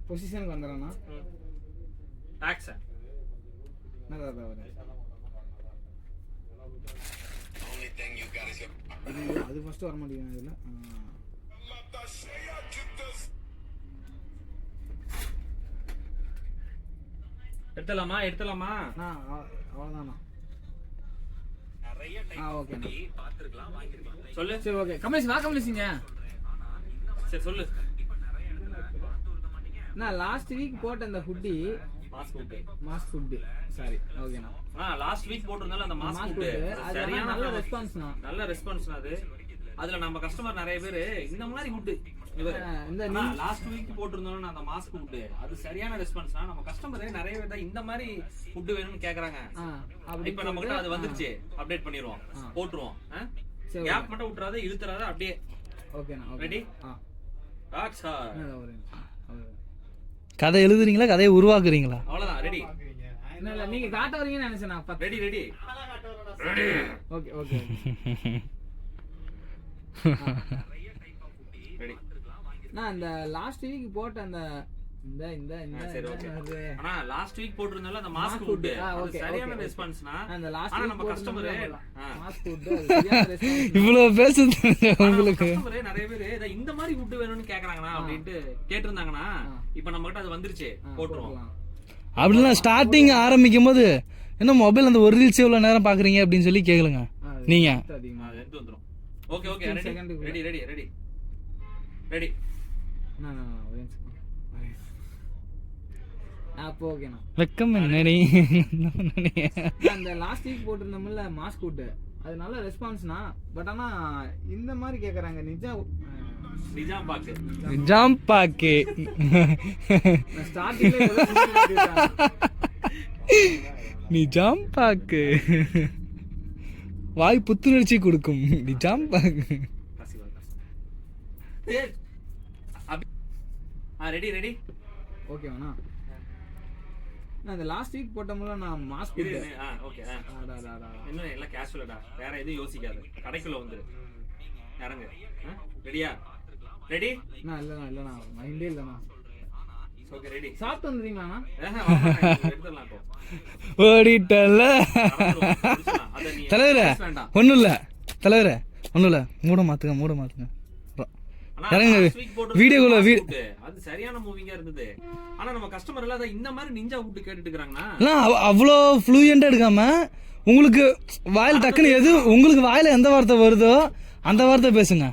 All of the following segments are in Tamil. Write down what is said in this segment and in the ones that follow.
பொசிஷனுக்கு வந்துடுறேண்ணா. ஆக்ஷன். அது ஃபர்ஸ்ட் வர மாட்டேங்குது இதுல. எடுத்துலாமா எடுத்துலாமா? அவ்வளோதாண்ணா. ஓகேண்ணா. சொல்லு. சரி ஓகே. கமலேஷ் வா கமலேஷிங்க. சரி சொல்லு. நான் லாஸ்ட் வீக் போட்ட அந்த ஹுட்டி மாஸ்க் ஹுட்டி சாரி ஓகேண்ணா. லாஸ்ட் வீக் போட்டிருந்தால அந்த மாஸ்க் ஹுட்டி சரியான நல்ல ரெஸ்பான்ஸ்ண்ணா. நல்ல ரெஸ்பான்ஸ்ண்ணா அது. அதுல நம்ம கஸ்டமர் நிறைய பேர் இந்த மாதிரி ஹுட் இந்த லாஸ்ட் வீக் போட்டிருந்தோம்னா அந்த மாஸ்க் ஹுட் அது சரியான ரெஸ்பான்ஸ்னா நம்ம கஸ்டமர் நிறைய பேர் இந்த மாதிரி ஹுட் வேணும்னு கேக்குறாங்க. இப்ப நம்ம கிட்ட அது வந்துருச்சு, அப்டேட் பண்ணிடுவோம், போட்டுருவோம். கேப் மட்டும் விட்டுறாத, இழுத்துறாத, அப்படியே. ஓகேண்ணா. ரெடி? கதை எழுதுறீங்களா கதையை உருவாக்குறீங்களா? அவ்வளவுதான். ரெடி? இல்ல நீங்க காட்ட வரீங்கன்னு நினைச்சேன். Ready ready ready. Okay okay. Ready. நான் அந்த லாஸ்ட் வீக் போட்ட அந்த இந்த இந்த இந்த சரி ஓகே. ஆனா லாஸ்ட் வீக் போட்டுறதுனால அந்த மாஸ்க் ஹுட் அது சரியான ரெஸ்பான்ஸ்னா அந்த லாஸ்ட் ஆனா நம்ம கஸ்டமர் மாஸ்க் ஹுட் சரியான ரெஸ்பான்ஸ். இவ்வளவு பேசுது உங்களுக்கு. கஸ்டமர் நிறைய பேர் இந்த மாதிரி ஹுட் வேணும்னு கேக்குறாங்கனா அப்படினு கேட்டிருந்தாங்கனா இப்போ நம்ம கிட்ட அது வந்துருச்சு, போட்டுறோம். அப்படினா ஸ்டார்டிங் ஆரம்பிக்கும்போது என்ன மொபைல் அந்த ஒரு ரீல்ஸ் எவ்வளவு நேரம் பாக்குறீங்க அப்படினு சொல்லி கேளுங்க நீங்க. அது எடுத்து வந்துரும். Okay okay. Ready ready ready ready. அப்போ ஓகேண்ணா. வெக்கம் என்னடி அந்த லாஸ்ட் வீக் போட்டிருந்தோம்ல மாஸ்க் ஹுட் அது நல்ல ரெஸ்பான்ஸ்னா. பட் ஆனா இந்த மாதிரி கேக்குறாங்க. நிஜாம் பாக்கு ஸ்டார்டிங்ல நிஜாம் பாக்கு வாய் புத்துணர்ச்சி கொடுக்கும். நிஜாம் பாக்கு. Ready ready. ஓகேவாண்ணா. நான் இந்த லாஸ்ட் வீக் போட்டோம்ல நான் மாஸ்க் ஓகே. இன்னும் எல்லாம் கேஷுவலடா, வேற எதுவும் யோசிக்காத. கடைக்குள்ள வந்து இறங்கு. ரெடியா? ரெடி? நான் இல்லண்ணா மைண்டே இல்லண்ணா. Okay ready. சாப்பிட்டு வந்துறீங்களாண்ணா? எடுத்துடலாம் இப்போ. ஓடிட்டல தலைவரே. ஒன்றும் இல்லை தலைவரே, ஒன்றும் இல்லை. மூட மாற்றுங்க. வீடியோக்குள்ள அது சரியான மூவிங்கா இருந்தது. ஆனா நம்ம கஸ்டமர் எல்லாம் இந்த மாதிரி நிஞ்சா ஹுட் கேட்டுட்டு இருக்காங்கன்னா அவ்வளோ ஃப்ளூயண்டா எடுக்காம உங்களுக்கு வாயில் டக்குன்னு எது உங்களுக்கு வாயில எந்த வார்த்தை வருதோ அந்த வார்த்தை பேசுங்க.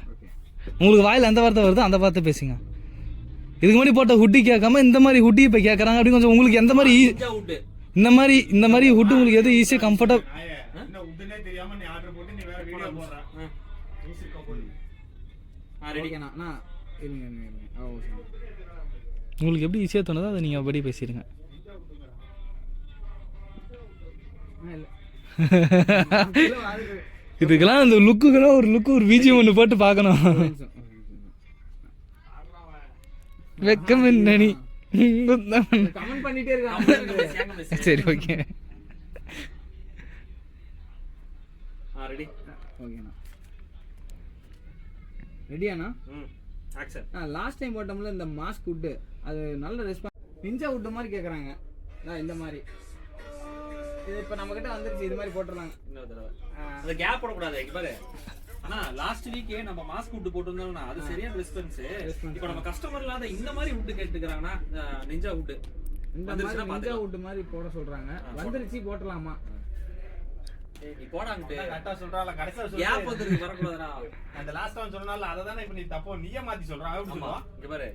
உங்களுக்கு வாயில எந்த வார்த்தை வருதோ அந்த வார்த்தை பேசுங்க. இதுக்கு முன்னாடி போட்ட ஹுட்டி கேட்காம இந்த மாதிரி ஹுட்டி இப்ப கேட்கறாங்க அப்படின்னு கொஞ்சம் உங்களுக்கு எந்த மாதிரி இந்த மாதிரி ஹுட் உங்களுக்கு எது ஈஸியா கம்ஃபர்டபுள் உங்களுக்கு எப்படி ஈஸியாக தோணுதோ அதை நீங்கள் அப்படி பேசிடுங்க. இதுக்கெல்லாம் அந்த லுக்குக்கெல்லாம் ஒரு பிஜிஎம் ஒன்று போட்டு பார்க்கணும். வெக்கம் என்னடி சரி ஓகே. ரெடியாண்ணா? லாஸ்ட் டைம் போட்டோம்ல இந்த மாஸ்க் ஹுட் அது நல்ல ரெஸ்பான்ஸ். நிஞ்சா ஹுட் மாதிரி கேக்குறாங்க. இந்த மாதிரி இது இப்ப நம்ம கிட்ட வந்துருச்சு. இது மாதிரி போட்டுறலாம். இன்னொரு தடவை அந்த கேப் போட கூடாது. இங்க பாரு. ஆனா லாஸ்ட் வீக்கே நம்ம மாஸ்க் ஹுட் போட்டுறோம்னா அது சரியான ரெஸ்பான்ஸ். இப்போ நம்ம கஸ்டமர்ல இந்த மாதிரி ஹுட் கேட்டுக்கறாங்கன்னா நிஞ்சா ஹுட் இந்த மாதிரி நிஞ்சா ஹுட் மாதிரி போட சொல்றாங்க. வந்துருச்சு, போடலாமா? நீ போடாங்கட்டு கரெக்ட்டா சொல்றால. கடைசில சொல்ற கேப் வந்துருக்கு, வர கூடாதுடா. அந்த லாஸ்ட் டைம் சொன்னால அத தான இப்ப நீ தப்போ நீயே மாத்தி சொல்றான். அப்படி சொல்றா. இங்க பாரு.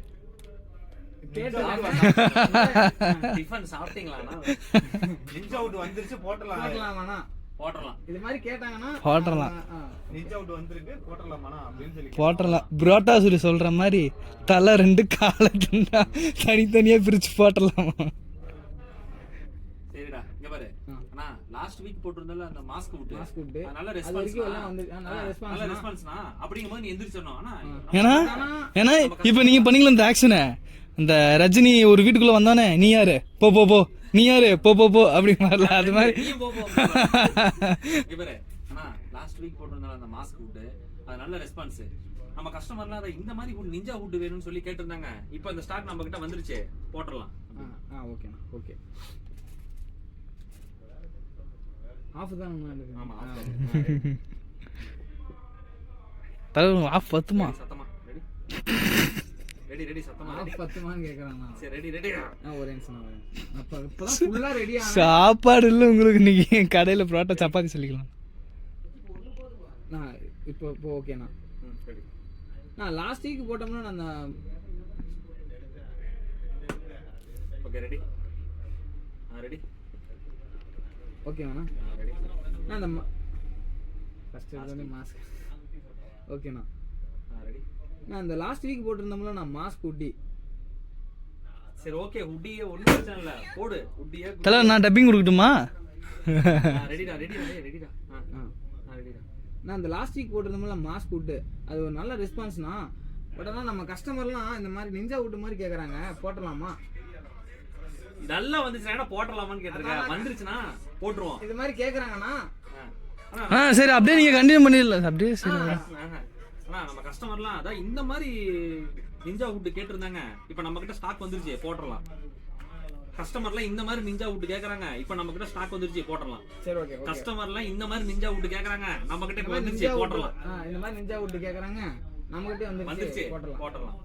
டிஃபன் சாப்பிட்டீங்களானா? நிஞ்சா ஹுட் வந்துருச்சு, போடலாமானா? போடலாம். இது மாதிரி கேட்டாங்கன்னா போடலாம். நிஞ்சா ஹுட் வந்திருக்கு, போடலாமானா அப்படினு சொல்லி போடலாம். புரோட்டா சொல்லி சொல்ற மாதிரி தலை ரெண்டு காலை தனித்தனியா பிரிச்சு போடலாமா? சரிடா. இங்க பாரு. அண்ணா லாஸ்ட் வீக் போட்டுறதால அந்த மாஸ்க் ஹுட் நல்ல ரெஸ்பான்ஸ்னா அப்படிங்கும்போது நீ எந்திரிச்சறணும். ஏன்னா இப்போ நீங்க பண்ணீங்களா இந்த ஆக்ஷனை, இந்த ரஜினி ஒரு வீட்டுக்குள்ள வந்தானே நீ யாரு போ போ போ, நீ யாரு போ போ போ அப்படி மாதிரில அது மாதிரி. இவரே அண்ணா லாஸ்ட் வீக் போட்டிருந்தால அந்த மாஸ்க் ஹுட் அது நல்ல ரெஸ்பான்ஸ். நம்ம கஸ்டமர்லாம் அதை இந்த மாதிரி wood, நிஞ்சா wood வேணும்னு சொல்லி கேட்டிருந்தாங்க. இப்போ இந்த ஸ்டாக் நம்ம கிட்ட வந்துருச்சு, போட்டுடலாம். ஓகேண்ணா ஓகே. ஆஃப் தான் ஆமா தலைவர் ஆஃப் பத்துமா? சத்தமா ரெடி ரெடி சத்தமா ஆஃப் பத்துமான்னு கேக்குறாங்க. சரி ரெடி ரெடி. ஒரு நிமிஷம் அப்ப இப்பதான் ஃபுல்லா ரெடி ஆனா சாப்பாடு இல்லை உங்களுக்கு. இன்னைக்கு கடையில் புரோட்டா சப்பாத்தி சொல்லிக்கலாம். நான் இப்போ ஓகேண்ணா. ரெடி. நான் லாஸ்ட் வீக் போட்டோம்னா நான் அந்த ஓகே ரெடி. ரெடி. ஓகேண்ணா. ரெடி. நான் அந்த ஃபர்ஸ்ட் வந்து மாஸ்க். ஓகேண்ணா. ரெடி. நான் அந்த லாஸ்ட் வீக் போட்டிருந்தோம்ல நான் மாஸ்க் உட்டி. சரி ஓகே, உட்டியே ஒண்ணும் பிரச்சனை இல்ல, போடு உட்டியே. தலைவர் நான் டப்பிங் கொடுக்கட்டுமா? ரெடிடா ரெடிடா ரெடிடா. ரெடிடா. நான் அந்த லாஸ்ட் வீக் போட்டிருந்தோம்ல மாஸ்க் உட்டு, அது ஒரு நல்ல ரெஸ்பான்ஸ்னா. பட் ஆனால் நம்ம கஸ்டமர்லாம் இந்த மாதிரி நிஞ்சா உட்டு மாதிரி கேட்குறாங்க, போட்டலாமா? நல்லா வந்துச்சுன்னா போட்டலாமான்னு கேட்டிருக்கேன். வந்துருச்சுன்னா போட்டுருவோம். இது மாதிரி கேட்குறாங்கண்ணா. சரி அப்படியே நீங்கள் கண்டினியூ பண்ணிடலாம். அப்படியே சரி. ஆனா நம்ம கஸ்டமர்லாம் அதான் இந்த மாதிரி நிஞ்சா வுட் கேட்டிருந்தாங்க. இப்போ நம்ம கிட்ட ஸ்டாக் வந்துருச்சு, போட்டுடலாம். கஸ்டமர்லாம் இந்த மாதிரி நிஞ்சா வுட் கேக்குறாங்க, இப்போ நம்ம கிட்ட ஸ்டாக் வந்துருச்சு, போட்டுடலாம். சரி ஓகே. கஸ்டமர்லாம் இந்த மாதிரி நிஞ்சா வுட் கேக்குறாங்க, நம்ம கிட்ட இப்போ வந்துருச்சு, போட்டுடலாம். இந்த மாதிரி நிஞ்சா வுட் கேக்குறாங்க, நம்ம கிட்ட வந்துருச்சு, போட்டுடலாம்.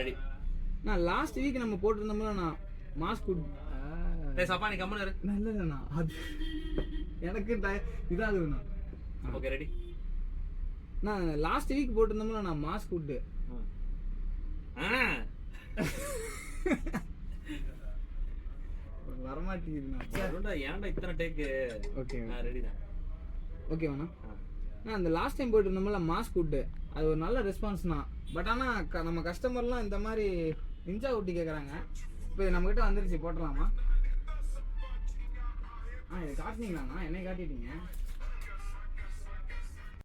ரெடி. நான் லாஸ்ட் வீக் நம்ம போட்டிருந்தோம்ல நான் மாஸ்க் உட். டேய் சப்பா நீ கம்முனு இரு. நல்லதுண்ணா, அது எனக்கு இதாகுதுண்ணா. Okay ready. நான் லாஸ்ட் வீக் போட்டிருந்தோம்ல நான் மாஸ்க் உட். வரமாட்டேங்குதுண்ணா. ஏன்டா இத்தனை டேக்கு? ஓகே ரெடி தான். ஓகேவாண்ணா. நான் அந்த லாஸ்ட் டைம் போயிட்டு இருந்தோம்ல மாஸ்க் உட்டு, அது ஒரு நல்ல ரெஸ்பான்ஸ்ண்ணா. பட் ஆனால் நம்ம கஸ்டமர்லாம் இந்த மாதிரி நிஞ்சா உட்டி கேட்குறாங்க. இப்போ நம்மக்கிட்ட வந்துருச்சு, போட்டலாமா? இது காட்டினீங்களாண்ணா? என்னை காட்டிட்டீங்க.